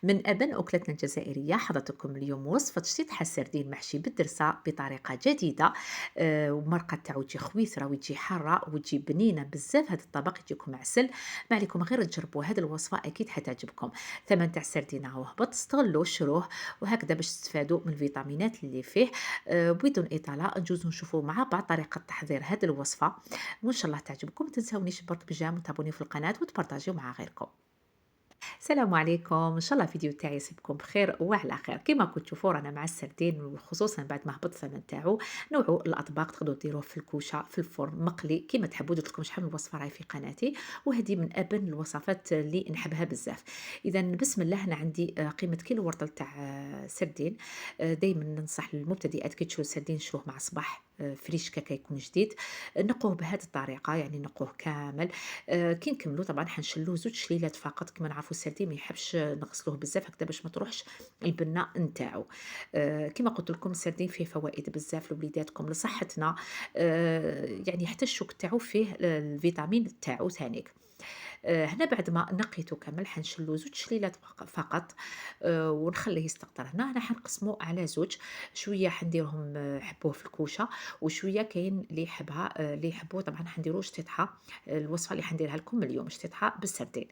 من أبان أكلتنا الجزائرية حضرتكم اليوم وصفة شطيحة سردين محشي بالدرسة بطريقة جديدة. ومرقة تاعو تجي خويثرة وتجي حارة وتجي بنينة بزاف. هذا الطبق يجيكم عسل. ما عليكم غير تجربوا هذه الوصفة أكيد حتعجبكم. ثمن تاع السردين هو هبط استغلوه شروه وهكذا باش تستفادوا من الفيتامينات اللي فيه. بدون إطالة نجوزو نشوفوا مع بعض طريقة تحضير هذه الوصفة وإن شاء الله تعجبكم. تنسونيش برك بجام وتابوني في القناة وتبارطاجيو مع غيركم. السلام عليكم، إن شاء الله الفيديو تاعي يصيبكم بخير وعلى خير. كما كنتوا تشوفوا رانا مع السردين وخصوصا بعد ما هبط الثمن تاعو. نوعوا الأطباق تقدروا ديروه في الكوشة في الفرن مقلي كما تحبوا. درت لكم شحال من وصفة راهي في قناتي وهذه من أبن الوصفات اللي نحبها بزاف. إذا بسم الله أنا عندي قيمة كيلو ورطل تاع سردين. دايما ننصح للمبتدئات كي تشرو السردين شروه مع صباح فريش كاكا يكون جديد. نقوه بهذه الطريقة يعني نقوه كامل. كي نكملوا طبعا حنشلوه زوج شليلات فقط. كما نعرفوا السردين ما يحبش نغسلوه بزاف هكذا باش ما تروحش البنه نتاعو. كما قلت لكم السردين فيه فوائد بزاف لوليداتكم لصحتنا. يعني حتى الشوك تاعو فيه الفيتامين تاعو ثاني. هنا بعد ما نقيته كامل حنشلو زوج شليلات فقط. ونخليه يستقطر. هنا حنقسمو على زوج. شويه حنديرهم يحبوه في الكوشه وشويه كاين اللي يحبها اللي يحبوه طبعا حنديرو شطيحه. الوصفه اللي حنديرها لكم اليوم شطيحه بالسردين.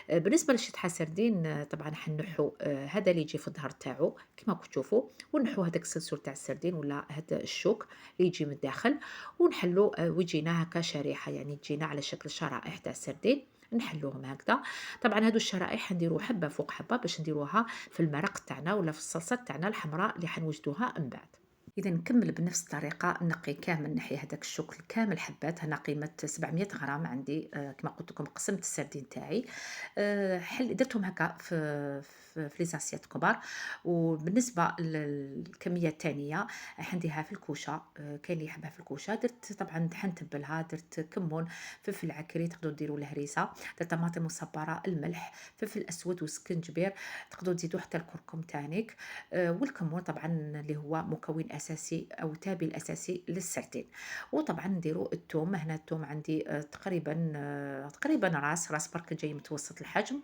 بالنسبة للشطحة سردين طبعًا حنحّو هذا اللي يجي في الظهر تاعو كيما راكم تشوفوا، ونحّو هذاك السلسول تاع السردين ولا هذا الشوك اللي يجي من الداخل، ونحلّو ويجينا هكا شريحة يعني تجينا على شكل شرائح تاع السردين، نحلّوهم هكذا. طبعًا هادو الشرائح نديرو حبة فوق حبة باش نديروها في المرق تاعنا ولا في الصلصة تاعنا الحمراء اللي حنوجدوها من بعد. إذا نكمل بنفس الطريقة نقي كامل نحي هذاك الشكل كامل حبات. هنا قيمة 700 غرام عندي. كما قلت لكم قسمت السردين تاعي. درتهم هكا في لي زاسيات كبار. وبالنسبة للكمية الثانية حنديرها في الكوشة. كاين اللي يحبها في الكوشة. درت طبعا حنتبلها. درت كمون فلفل عكري تقدروا ديروا الهريسة. درت طماطم مصبرة الملح فلفل أسود وسكنجبير. تقدروا تزيدوا حتى الكركم تانيك. والكمون طبعًا اللي هو مكون أساسي أو تابل أساسي للسردين. وطبعًا نديروا الثوم. هنا الثوم عندي تقريبًا راس برك جاي متوسط الحجم.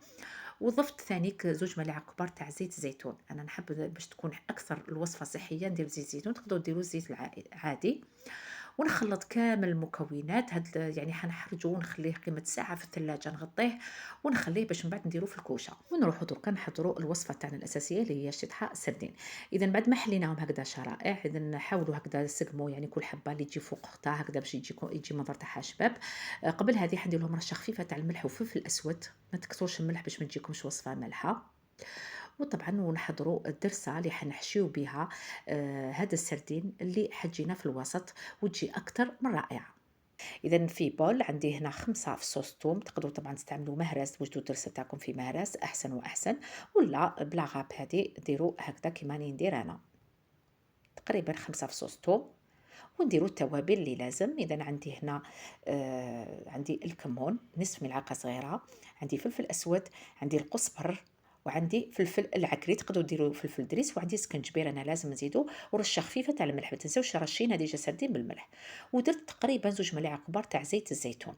وضفت ثانيك زوج ملاعق كبار تاع زيت زيتون. أنا نحب باش تكون أكثر الوصفة صحية ندير زيت زيتون. تقدروا ديروا الزيت عادي. ونخلط كامل المكونات يعني حنحرجه ونخليه قيمة ساعة في الثلاجة نغطيه ونخليه باش من بعد نديروه في الكوشة. ونروحوا دركا نحضروا الوصفة تاعنا الأساسية اللي هي شطحة سردين. إذا بعد ما حليناهم هكذا شرائح إذا نحاولوا هكذا نسقموا يعني كل حبة اللي تجي فوق اختها هكذا باش يجي منظر تاعها شباب. قبل هذه حندير لهم رشة خفيفة تاع الملح وفلفل أسود. ما تكثرش الملح باش ما تجيكمش وصفة مالحة. وطبعًا ونحضروا الدرسة اللي حنحشيو بها هذا السردين اللي حتجينا في الوسط وتجي أكتر من رائعة. إذا في بول عندي هنا 5 فصوص توم. تقدروا طبعًا تستعملوا مهرس توجدوا الدرسة تاعكم في مهرس أحسن وأحسن. ولا بلا غاب هادي ديروا هكذا كيما راني ندير أنا. تقريبًا 5 فصوص توم. ونديروا التوابل اللي لازم. إذا عندي هنا عندي الكمون نصف ملعقة صغيرة. عندي فلفل أسود. عندي القزبر. وعندي فلفل العكري تقدروا ديروا فلفل دريس. وعندي سكنجبير أنا لازم نزيدو ورشة خفيفة تاع الملح ما تنساوش رشين هذه سردين بالملح. ودرت تقريبا زوج ملاعق كبار تاع زيت الزيتون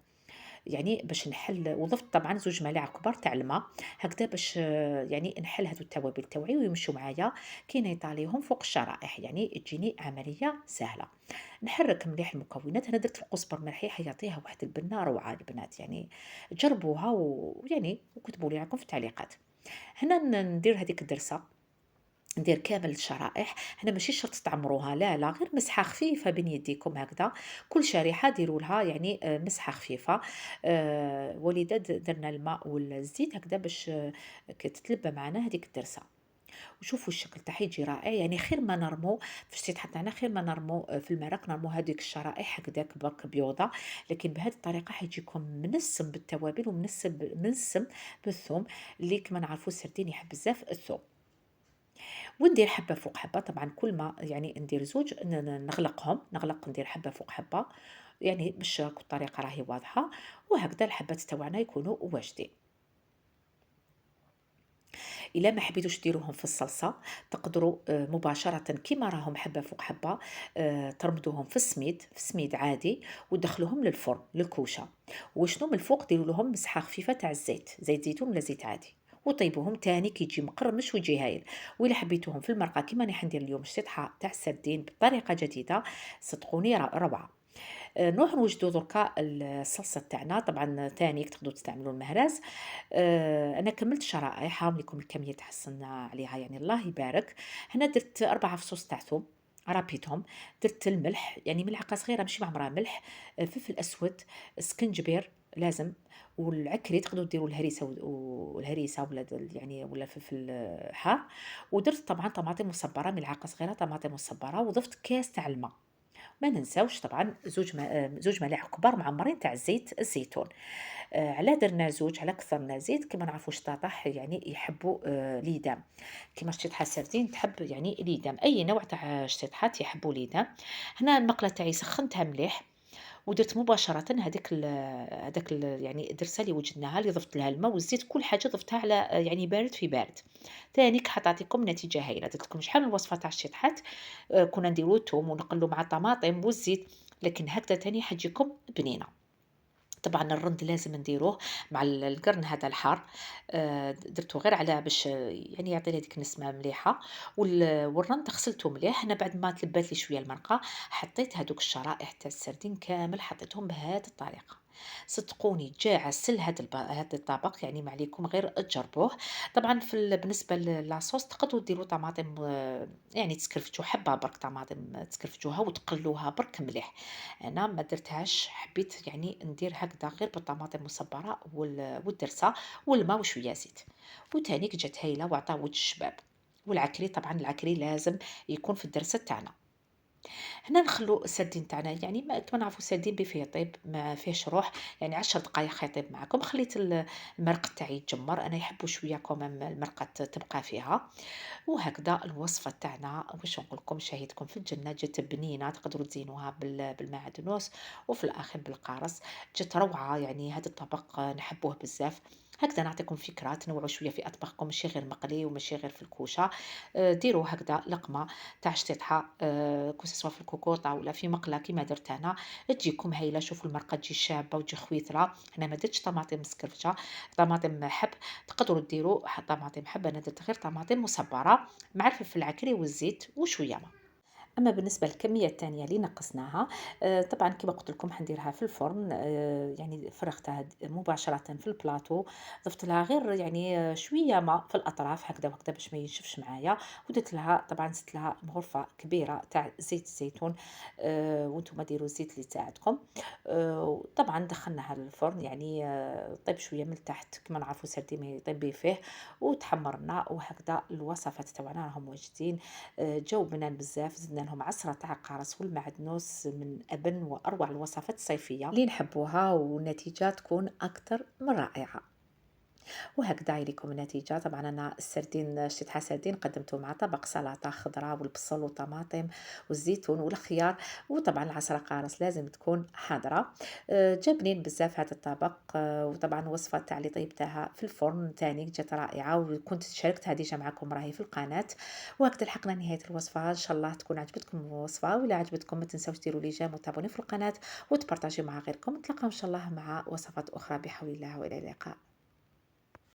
يعني باش نحل. وضفت طبعا زوج ملاعق كبار تاع الماء هكذا باش يعني نحل هذو التوابل تاوعي ويمشوا معايا كي نيطاليهم فوق الشرائح يعني تجيني عملية سهلة. نحرك مليح المكونات. أنا درت القزبر مليح يعطيها واحد البنة روعة البنات يعني. جربوها ويعني وكتبوا لي رايكم في التعليقات. هنا ندير هذيك الدرسة. ندير كامل الشرائح. هنا ماشي شرط تعمروها لا غير مسحة خفيفة بين يديكم هكذا. كل شريحة ديروا لها يعني مسحة خفيفة. ولذا درنا الماء والزيت هكذا باش تتلبى معنا هذيك الدرسة. وشوفوا الشكل تاعها يجي رائع يعني خير ما نرمو فاش تيتحط لنا خير ما نرمو في المرق نرمو هذيك الشرائح هكذاك برك بيوضة. لكن بهذه الطريقة حيجيكم منسم بالتوابل منسم بالثوم اللي كما نعرفوا السردين يحب بزاف الثوم. وندير حبة فوق حبة طبعا كل ما يعني ندير زوج نغلق ندير حبة فوق حبة يعني باش الطريقة راهي واضحة. وهكذا الحبات تاوعنا يكونوا واجدين. إلا ما حبيتوش ديروهم في الصلصة تقدروا مباشرة كيما راهم حبة فوق حبة ترمدوهم في سميد عادي ودخلوهم للفرن للكوشة. وشنو من الفوق ديروا لهم مسحة خفيفة تاع الزيت زيت زيتون ولا زيت عادي. وطيبوهم تاني كيجي مقرمش ويجي هايل. وإلا حبيتوهم في المرقة كيما راني حندير اليوم شطيحة تاع السردين بطريقة جديدة، صدقوني روعة. نروح نوجدوا دركا الصلصة تاعنا، طبعًا تانيك تقدروا تستعملوا المهراز. أنا كمّلت الشرائح، هاهم ليكم الكمية تحصلنا عليها يعني الله يبارك. هنا درت 4 فصوص تاع ثوم، رابيتهم، درت الملح يعني ملعقة صغيرة ماشي معمرة ملح، فلفل أسود، سكنجبير لازم، والعكري تقدروا ديروا الهريسة والهريسة ولا يعني ولا فلفل حار. ودرت طبعًا طماطم مصبّرة، ملعقة صغيرة طماطم مصبّرة، وضفت كاس تاع الما. ما ننساوش طبعًا زوج ملاعق كبار معمرين تاع زيت الزيتون. علاه درنا زوج، علاه كثرنا زيت؟ كيما نعرفوا الشطاطح يعني يحبوا ليدام، كيما شطيحة سردين تحب يعني ليدام، أي نوع تاع شطيحات يحبوا ليدام. هنا المقلة تاعي سخنتها مليح، ودرت مباشرة هذاك يعني الدرسة اللي وجدناها اللي ضفت لها الماء والزيت كل حاجة ضفتها على يعني بارد في بارد. تانيك حطاتكم نتيجة هايلة، درت لكم شحال من وصفة تاع الشطحات. كنا نديرو الثوم ونقلو مع الطماطم والزيت، لكن هكذا تاني حتجيكم بنينة. طبعًا الرند لازم نديروه مع القرن هذا الحار. درتو غير على باش يعني يعطي ليه ديك النسمة مليحة. والرند غسلته مليح. أنا بعد ما تلبّات لي شوية المرقة، حطيت هادوك الشرائح تاع السردين كامل حطيتهم بهذه الطريقة. صدقوني جا عسل هاد الطبق، يعني ما عليكم غير تجربوه. طبعًا بالنسبة لاصوص تقدروا ديروا طماطم، يعني تسكرفتوا حبة برك طماطم تسكرفتوها وتقلوها برك مليح. أنا ما درتهاش، حبيت يعني ندير هكذا غير بالطماطم المصبّرة والدرسة والما وشوية زيت، وتانيك جات هايلة وعطاه وجه الشباب. والعكري طبعًا العكري لازم يكون في الدرسة تاعنا. هنا نخلّو السردين تاعنا يعني كيما نعرفوا السردين فيه يطيب ما فيهش روح، يعني 10 دقايق حيطيب معاكم. خليت المرق تاعي يتجمّر، أنا يحبوا شوية كوميم المرقة تبقى فيها. وهكذا الوصفة تاعنا واش نقول لكم شهيتكم في الجنة، جات بنينة تقدروا تزينوها بالمعدنوس وفي الآخر بالقارص. جات روعة، يعني هذا الطبق نحبوه بزاف. هكذا نعطيكم فكرة تنوعوا شوية في أطباقكم، ماشي غير مقلي وماشي غير في الكوشة. ديروا هكذا لقمة تاع شطيحة، كو سوا في الكوكوطة ولا في مقلة كيما درت أنا، تجيكم هايلة. شوفوا المرقة تجي شابة وتجي خويترة. أنا ما درتش طماطم مسكرفجة، طماطم حب. تقدروا ديروا طماطم حب، أنا درت غير طماطم مصبّرة مع الفلفل العكري والزيت وشوية ما. أما بالنسبة للكمية التانية اللي نقصناها، طبعًا كيما قُلت لكم حنديرها في الفرن. يعني فرغتها مباشرةً في البلاطو، ضفت لها غير يعني شوية ما في الأطراف هكذا وهكذا باش ما ينشفش معايا. ودرت لها طبعًا زدت لها غرفة كبيرة تاع زيت الزيتون، وأنتم ديروا الزيت اللي يساعدكم. وطبعًا دخلناها للفرن يعني طيب شوية من التحت كيما نعرفوا سردين ما يطيبي فيه، وتحمّرنا. وهكذا الوصفات تاعنا راهم واجدين. جاو بنان بزاف، زدنا لهم عصرة تاع القرص والمعدنوس، من أبن وأروع الوصفات الصيفية اللي نحبوها والنتيجة تكون أكثر من رائعة. وهكذا هاي لكم النتيجة. طبعا أنا السردين شتيتها سردين قدمته مع طبق سلطة خضراء والبصل والطماطم والزيتون والخيار، وطبعا العصرة قارص لازم تكون حاضرة. جا بنين بزاف هذا الطبق. وطبعا الوصفة تاع اللي طيبتها في الفرن تاني جات رائعة، وكنت شاركتها ديجا معكم راهي في القناة. وهكذا لحقنا نهاية الوصفة، إن شاء الله تكون عجبتكم الوصفة. وإلا عجبتكم ما تنساوش ديروا لي جيم وتابوني في القناة وتبارطاجيو مع غيركم. نتلاقاو إن شاء الله مع وصفات أخرى بحول الله، وإلى اللقاء.